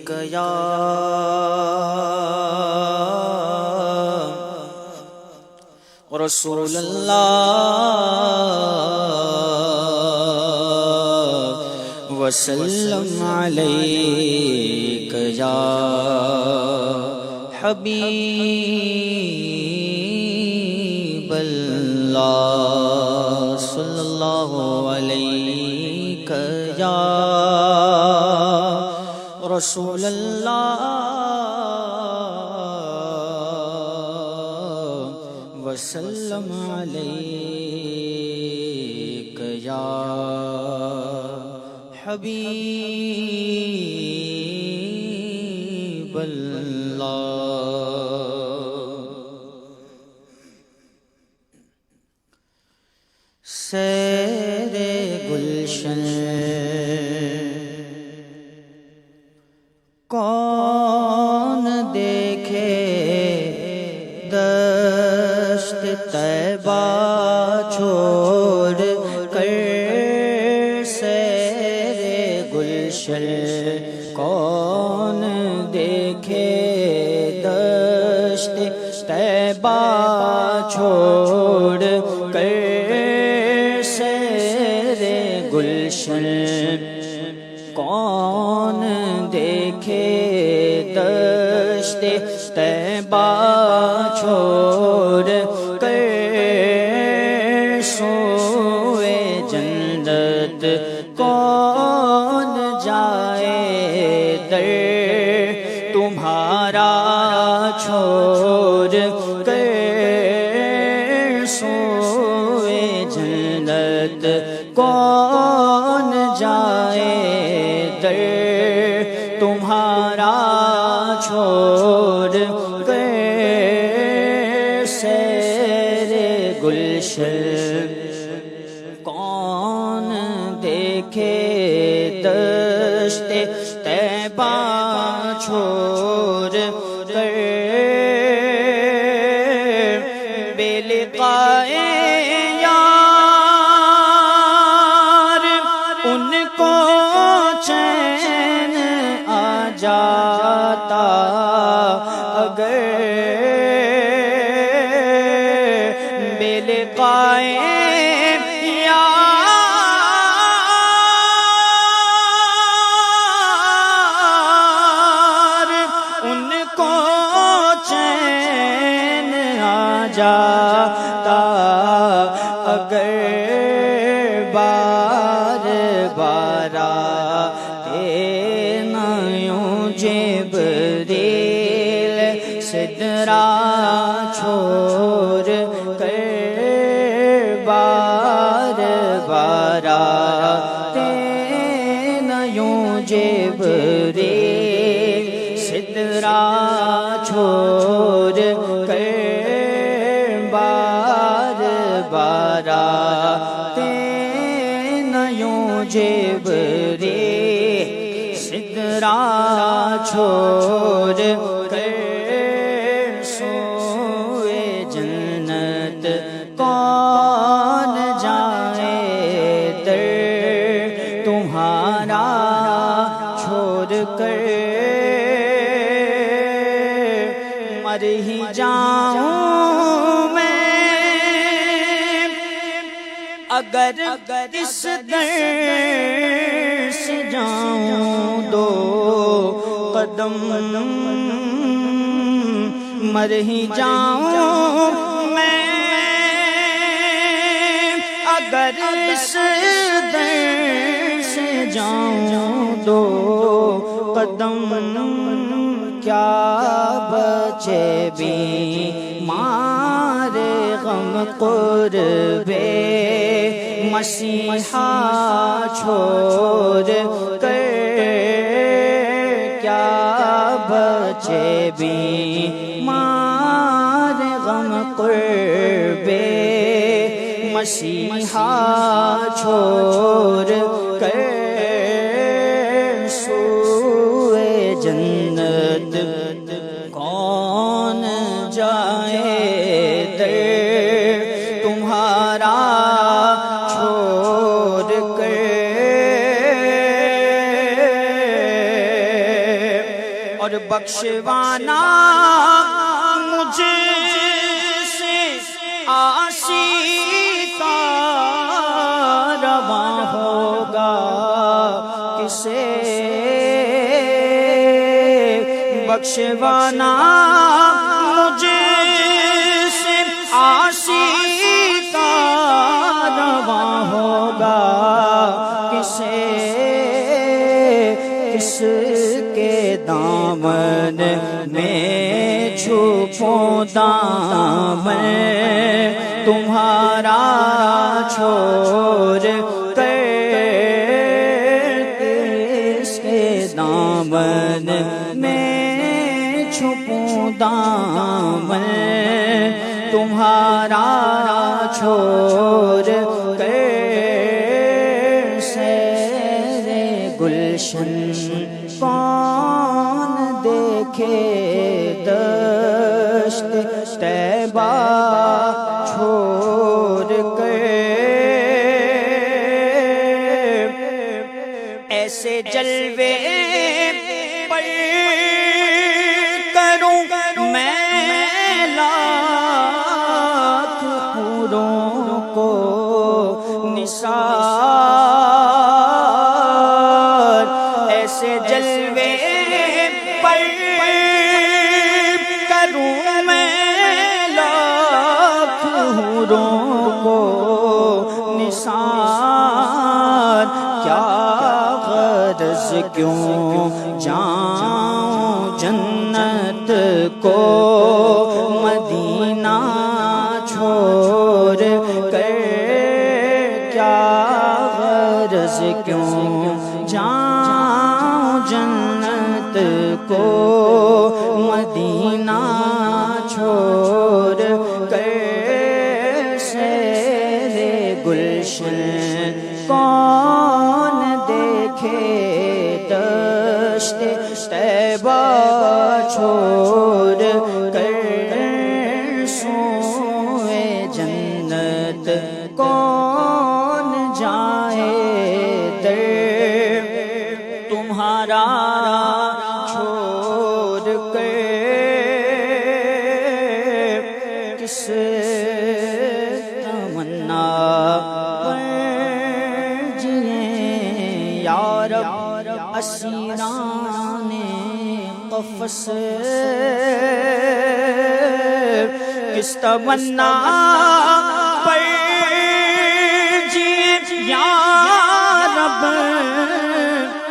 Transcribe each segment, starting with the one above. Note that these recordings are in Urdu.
یا رسول اللہ وسلم علیک یا حبیب اللہ صلی اللہ علیک یا رسول اللہ وسلم علیک یا حبیب اللہ۔ سیر گلشن کون دیکھے دشت طیبہ چھوڑ کر، سیر گلشن کون دیکھے دشت طیبہ چھوڑ کر، سیر گلشن کون دیکھے دشت طیبہ چھوڑ کر، سوئے جنت کون جائے در تمہارا چھوڑ کر، سوئے جنت کون جائے در تمہارا چھوڑ کر، سیر گلشن کون دیکھے دشت طیبہ چھوڑ کر، بے لقائے یار ان کو چین آ جاتا، اگر بے لقائے یار ان کو چین آ جاتا، اگر بار بار آتے نہ یوں جبریل سدرا چھوڑ کر، بار بار آتے نہ یوں جبریل سدرا چھوڑ کر، بار بار آتے نہ یوں جبریل سدرا چھوڑ کر، سوئے جنت کون جائے در تمہارا چھوڑ کر، مر ہی جاؤں میں اگر اس در سے جاؤں دو قدم، مر ہی جاؤں میں اگر اس در سے جاؤں دو قدم، کیا بچے بیمار غم قربے مسیحا چھوڑ کر، کیا بچے بیمار غم قربے مسیحا چھوڑ کر، سوئے جنت کون جائے در تمہارا چھوڑ کر، اور بخشوانا مجھ سے عاصی کا رواں ہوگا کسے بخشوانا مجھ سے عاصی کا رواں ہوگا کسے کس کے دامن میں چھپوں دامن تمہارا چھوڑ کر کس کے دامن میں چھپوں دامن تمہارا چھوڑ کر سیر گلشن کون دیکھے دشت طیبہ چھوڑ کر ایسے جلوے پر کروں میں لاکھ حوروں کو نثار ایسے جلوے پر کروں میں لاکھ حوروں کو نثار کیا غرض کیوں جاؤں جنت کو مدینہ چھوڑ کر کیا غرض کیوں جاؤں جنت کو مدینہ چھوڑ کر سیر گلشن کون دیکھے دشت طیبہ چھوڑ کر سوئے جنت کون جائے در تمہارا چھوڑ کر کس تمنا پر جئیں یا رب اسیران قفس کس تمنا پر جئیں یا رب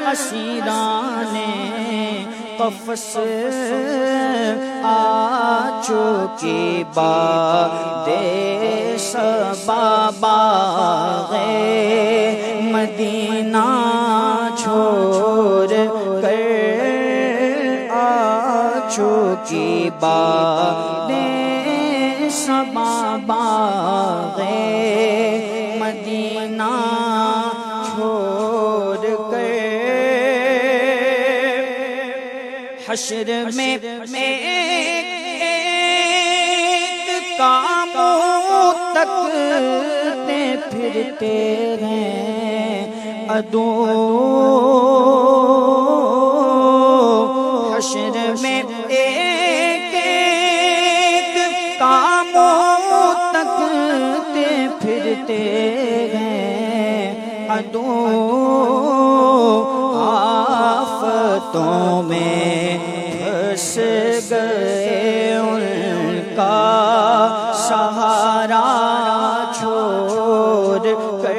اسیران قفس آ چکی باد صبا باغ مدینہ چھوڑ کر آ چکی باد صبا باغ مدینہ چھوڑ کر حشر میں ایک کاموں تکتے پھرتے ہیں عدو حشر میں ایک کاموں تکتے پھرتے ہیں عدو آفتوں میں پھنس گئے ان کا سہارا چھوڑ کر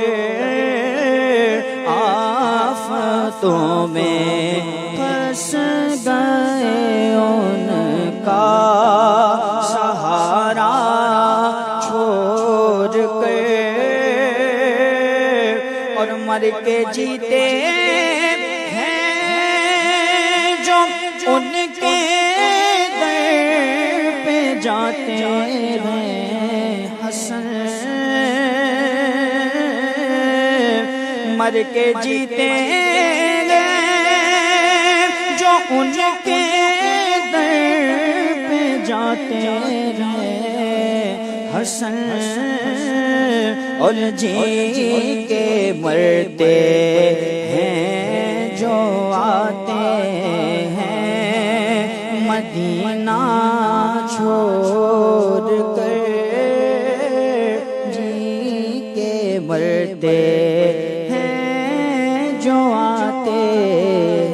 آفتوں میں پھنس گئے ان کا سہارا چھوڑ کر اور مر کے جیتے ان کے در پہ جاتے ہیں حسن مر کے جیتے جو ان کے در پہ جاتے ہیں حسن اور جی کے مرتے ہیں جو آتے ہیں مدینہ چھوڑ کر جی کے مرتے ہیں جو آتے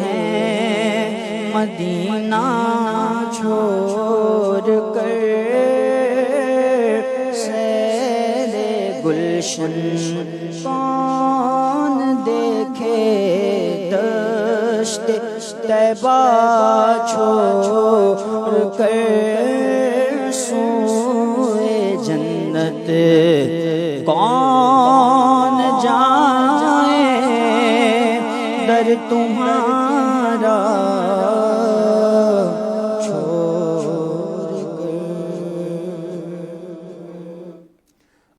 ہیں مدینہ چھوڑ کر سیر گلشن کون دیکھے دشت طیبہ چھوڑ کر سوئے جنت کون جائے در تمہارا